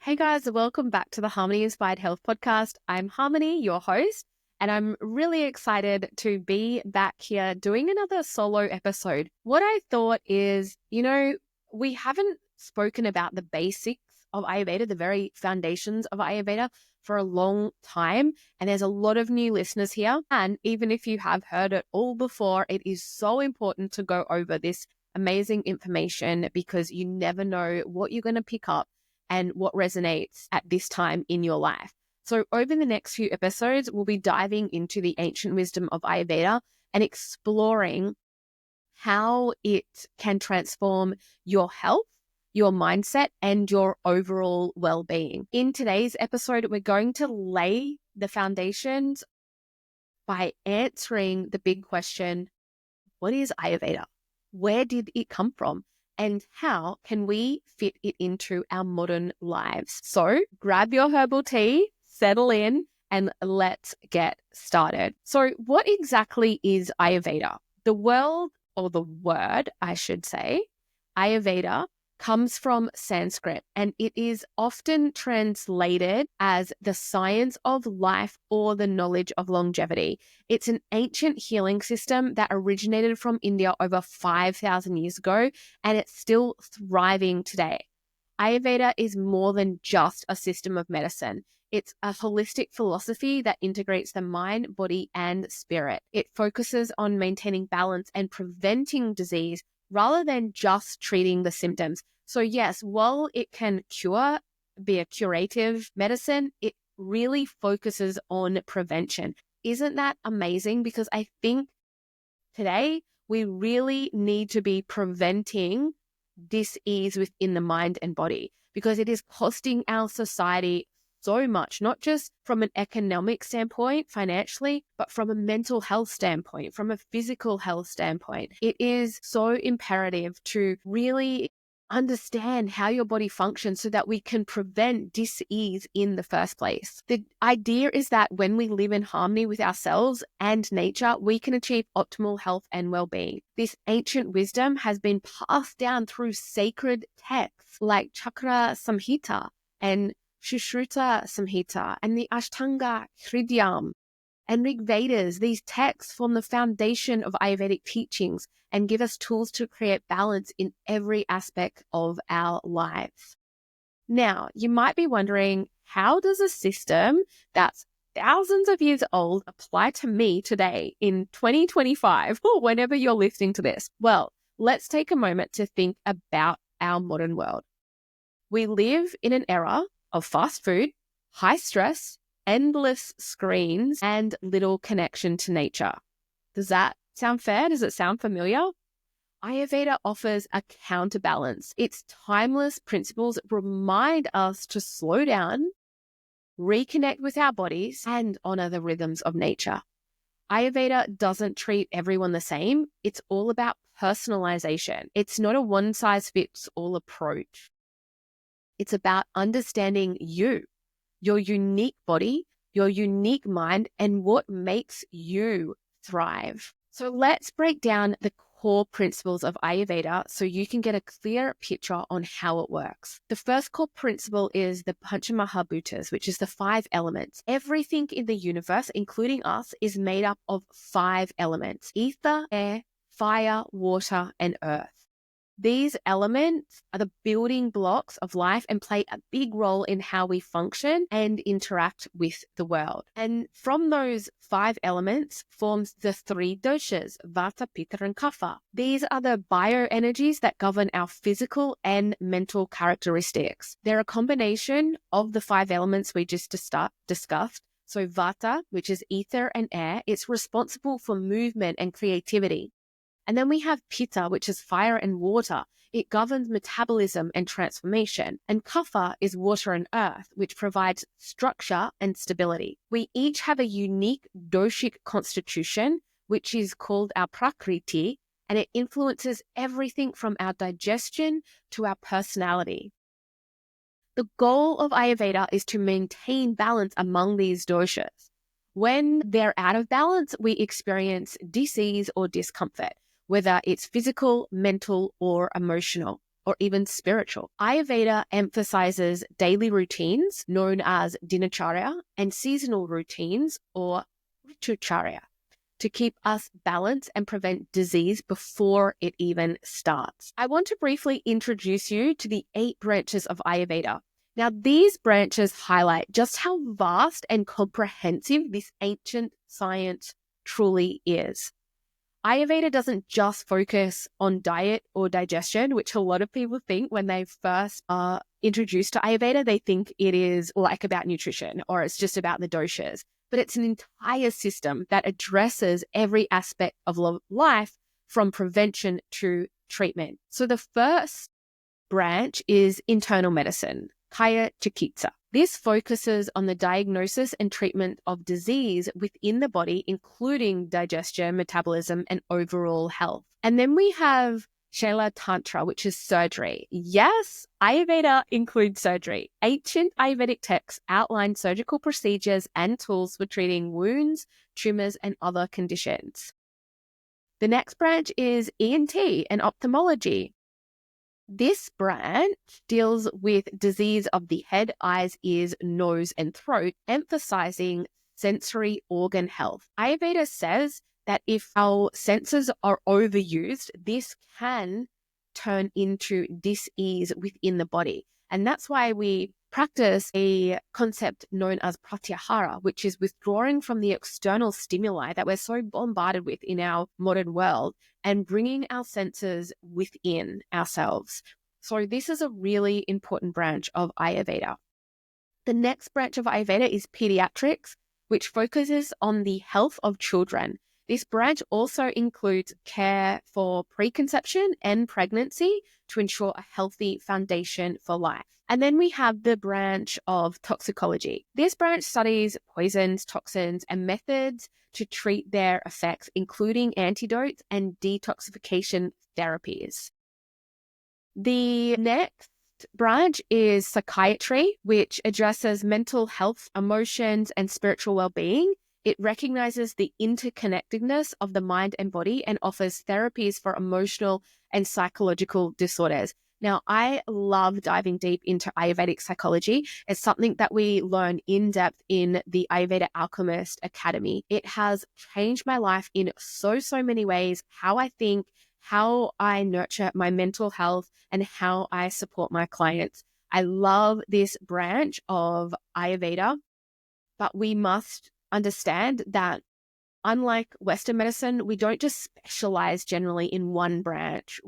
Hey guys, welcome back to the Harmony Inspired Health Podcast. I'm Harmony, your host, and I'm really excited to be back here doing another solo episode. What I thought is, we haven't spoken about the basics of Ayurveda, the very foundations of Ayurveda for a long time. And there's a lot of new listeners here. And even if you have heard it all before, it is so important to go over this amazing information because you never know what you're going to pick up and what resonates at this time in your life. So over the next few episodes, we'll be diving into the ancient wisdom of Ayurveda and exploring how it can transform your health, your mindset, and your overall well-being. In today's episode, we're going to lay the foundations by answering the big question, what is Ayurveda? Where did it come from? And how can we fit it into our modern lives? So grab your herbal tea, settle in, and let's get started. So what exactly is Ayurveda? The word, I should say, Ayurveda comes from Sanskrit, and it is often translated as the science of life or the knowledge of longevity. It's an ancient healing system that originated from India over 5,000 years ago, and it's still thriving today. Ayurveda is more than just a system of medicine. It's a holistic philosophy that integrates the mind, body, and spirit. It focuses on maintaining balance and preventing disease rather than just treating the symptoms. So yes, while it can be a curative medicine, it really focuses on prevention. Isn't that amazing? Because I think today we really need to be preventing dis-ease within the mind and body because it is costing our society so much, not just from an economic standpoint, financially, but from a mental health standpoint, from a physical health standpoint. It is so imperative to really understand how your body functions so that we can prevent dis-ease in the first place. The idea is that when we live in harmony with ourselves and nature, we can achieve optimal health and well-being. This ancient wisdom has been passed down through sacred texts like Chakra Samhita and Sushruta Samhita and the Ashtanga Hridayam and Rig Vedas. These texts form the foundation of Ayurvedic teachings and give us tools to create balance in every aspect of our lives. Now, you might be wondering, how does a system that's thousands of years old apply to me today in 2025 or whenever you're listening to this? Well, let's take a moment to think about our modern world. We live in an era of fast food, high stress, endless screens, and little connection to nature. Does that sound fair? Does it sound familiar? Ayurveda offers a counterbalance. Its timeless principles remind us to slow down, reconnect with our bodies, and honor the rhythms of nature. Ayurveda doesn't treat everyone the same. It's all about personalization. It's not a one-size-fits-all approach. It's about understanding you, your unique body, your unique mind, and what makes you thrive. So let's break down the core principles of Ayurveda so you can get a clear picture on how it works. The first core principle is the Panchamahabhutas, which is the 5 elements. Everything in the universe, including us, is made up of 5 elements: ether, air, fire, water, and earth. These elements are the building blocks of life and play a big role in how we function and interact with the world. And from those 5 elements forms the 3 doshas, vata, pitta, and kapha. These are the bioenergies that govern our physical and mental characteristics. They're a combination of the 5 elements we just discussed. So vata, which is ether and air, it's responsible for movement and creativity. And then we have pitta, which is fire and water. It governs metabolism and transformation. And kapha is water and earth, which provides structure and stability. We each have a unique doshic constitution, which is called our prakriti, and it influences everything from our digestion to our personality. The goal of Ayurveda is to maintain balance among these doshas. When they're out of balance, we experience disease or discomfort, whether it's physical, mental, or emotional. or even spiritual. Ayurveda emphasizes daily routines known as dinacharya and seasonal routines or ritucharya to keep us balanced and prevent disease before it even starts. I want to briefly introduce you to the 8 branches of Ayurveda. Now, these branches highlight just how vast and comprehensive this ancient science truly is. Ayurveda doesn't just focus on diet or digestion, which a lot of people think when they first are introduced to Ayurveda, they think it is like about nutrition or it's just about the doshas. But it's an entire system that addresses every aspect of life from prevention to treatment. So the first branch is internal medicine, Kaya Chikitsa. This focuses on the diagnosis and treatment of disease within the body, including digestion, metabolism, and overall health. And then we have Shaila Tantra, which is surgery. Yes, Ayurveda includes surgery. Ancient Ayurvedic texts outline surgical procedures and tools for treating wounds, tumors, and other conditions. The next branch is ENT and ophthalmology. This branch deals with disease of the head, eyes, ears, nose, and throat, emphasizing sensory organ health. Ayurveda says that if our senses are overused, this can turn into dis-ease within the body. And that's why we practice a concept known as pratyahara, which is withdrawing from the external stimuli that we're so bombarded with in our modern world and bringing our senses within ourselves. So this is a really important branch of Ayurveda. The next branch of Ayurveda is pediatrics, which focuses on the health of children. This branch also includes care for preconception and pregnancy to ensure a healthy foundation for life. And then we have the branch of toxicology. This branch studies poisons, toxins, and methods to treat their effects, including antidotes and detoxification therapies. The next branch is psychiatry, which addresses mental health, emotions, and spiritual well-being. It recognizes the interconnectedness of the mind and body and offers therapies for emotional and psychological disorders. Now, I love diving deep into Ayurvedic psychology. It's something that we learn in depth in the Ayurveda Alchemist Academy. It has changed my life in so many ways, how I think, how I nurture my mental health, and how I support my clients. I love this branch of Ayurveda, but we must understand that unlike Western medicine, we don't just specialize generally in one branch.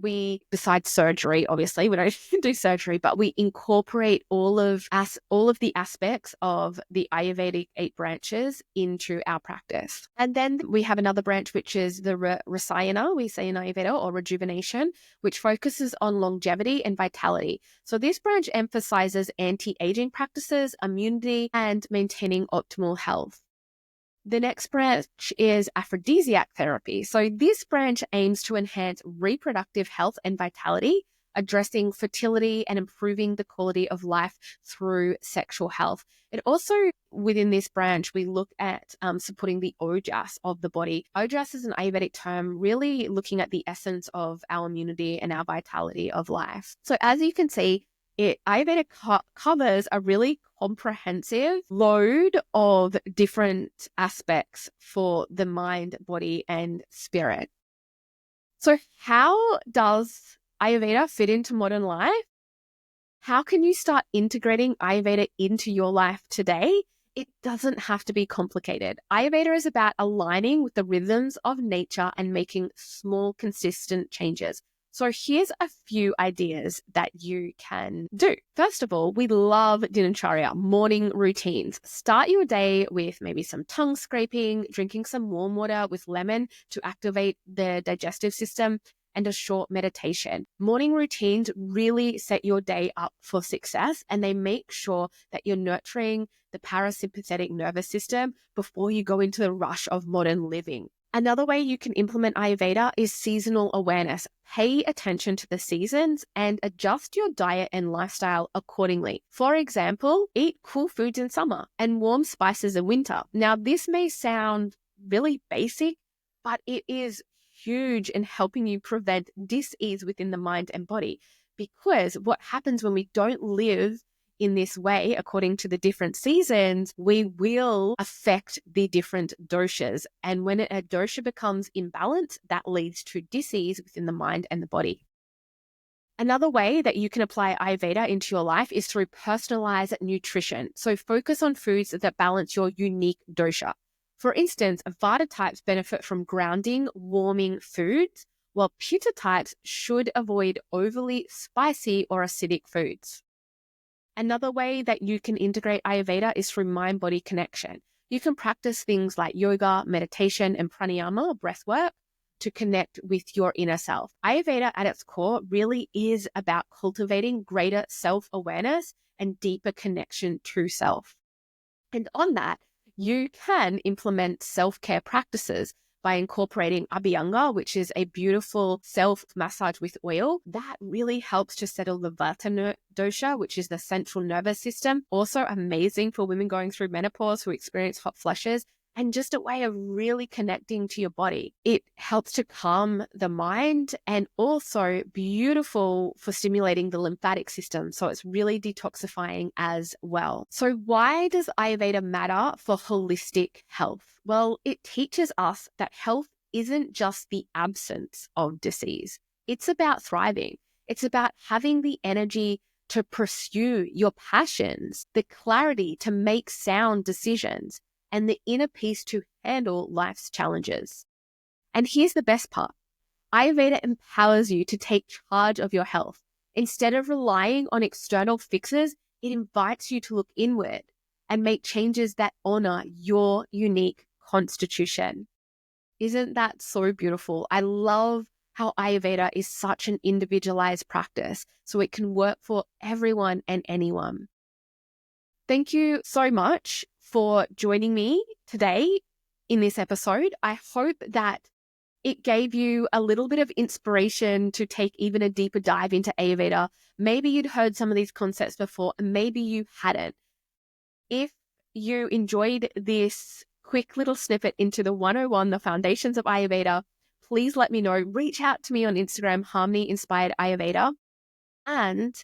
Besides surgery, obviously, we don't do surgery, but we incorporate all of the aspects of the Ayurvedic 8 branches into our practice. And then we have another branch, which is the Rasayana, we say in Ayurveda, or rejuvenation, which focuses on longevity and vitality. So this branch emphasizes anti-aging practices, immunity, and maintaining optimal health. The next branch is aphrodisiac therapy. So this branch aims to enhance reproductive health and vitality, addressing fertility and improving the quality of life through sexual health. It also, within this branch, we look at supporting the ojas of the body. Ojas is an Ayurvedic term, really looking at the essence of our immunity and our vitality of life. So as you can see, Ayurveda covers a really comprehensive load of different aspects for the mind, body, and spirit. So how does Ayurveda fit into modern life? How can you start integrating Ayurveda into your life today? It doesn't have to be complicated. Ayurveda is about aligning with the rhythms of nature and making small, consistent changes. So here's a few ideas that you can do. First of all, we love dinacharya, morning routines. Start your day with maybe some tongue scraping, drinking some warm water with lemon to activate the digestive system, and a short meditation. Morning routines really set your day up for success, and they make sure that you're nurturing the parasympathetic nervous system before you go into the rush of modern living. Another way you can implement Ayurveda is seasonal awareness. Pay attention to the seasons and adjust your diet and lifestyle accordingly. For example, eat cool foods in summer and warm spices in winter. Now, this may sound really basic, but it is huge in helping you prevent dis-ease within the mind and body. Because what happens when we don't live in this way, according to the different seasons, we will affect the different doshas. And when a dosha becomes imbalanced, that leads to disease within the mind and the body. Another way that you can apply Ayurveda into your life is through personalized nutrition. So focus on foods that balance your unique dosha. For instance, Vata types benefit from grounding, warming foods, while Pitta types should avoid overly spicy or acidic foods. Another way that you can integrate Ayurveda is through mind-body connection. You can practice things like yoga, meditation, and pranayama, breath work, to connect with your inner self. Ayurveda at its core really is about cultivating greater self-awareness and deeper connection to self. And on that, you can implement self-care practices by incorporating Abhyanga, which is a beautiful self-massage with oil. That really helps to settle the Vata dosha, which is the central nervous system. Also amazing for women going through menopause who experience hot flushes, and just a way of really connecting to your body. It helps to calm the mind and also beautiful for stimulating the lymphatic system. So it's really detoxifying as well. So why does Ayurveda matter for holistic health? Well, it teaches us that health isn't just the absence of disease. It's about thriving. It's about having the energy to pursue your passions, the clarity to make sound decisions, and the inner peace to handle life's challenges. And here's the best part. Ayurveda empowers you to take charge of your health. Instead of relying on external fixes, it invites you to look inward and make changes that honor your unique constitution. Isn't that so beautiful? I love how Ayurveda is such an individualized practice, so it can work for everyone and anyone. Thank you so much for joining me today in this episode. I hope that it gave you a little bit of inspiration to take even a deeper dive into Ayurveda. Maybe you'd heard some of these concepts before, and maybe you hadn't. If you enjoyed this quick little snippet into the 101, the foundations of Ayurveda, please let me know. Reach out to me on Instagram, Harmony Inspired Ayurveda. And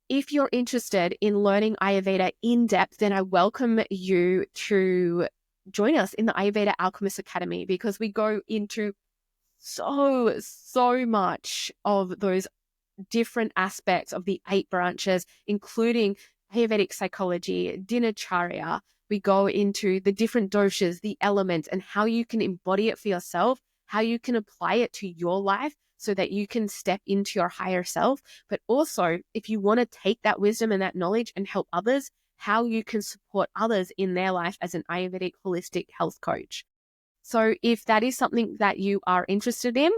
if you're interested in learning Ayurveda in depth, then I welcome you to join us in the Ayurveda Alchemist Academy, because we go into so much of those different aspects of the 8 branches, including Ayurvedic psychology, dinacharya. We go into the different doshas, the elements, and how you can embody it for yourself, how you can apply it to your life so that you can step into your higher self. But also, if you want to take that wisdom and that knowledge and help others, how you can support others in their life as an Ayurvedic holistic health coach. So if that is something that you are interested in,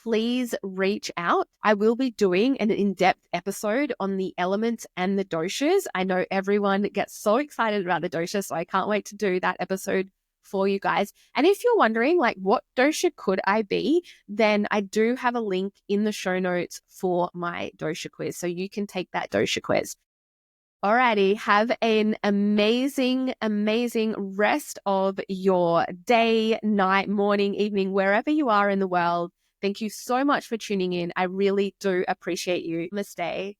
please reach out. I will be doing an in-depth episode on the elements and the doshas. I know everyone gets so excited about the doshas, so I can't wait to do that episode for you guys. And if you're wondering, like, what dosha could I be, then I do have a link in the show notes for my dosha quiz, so you can take that dosha quiz. Alrighty, have an amazing rest of your day, night, morning, evening, wherever you are in the world. Thank you so much for tuning in. I really do appreciate you. Namaste.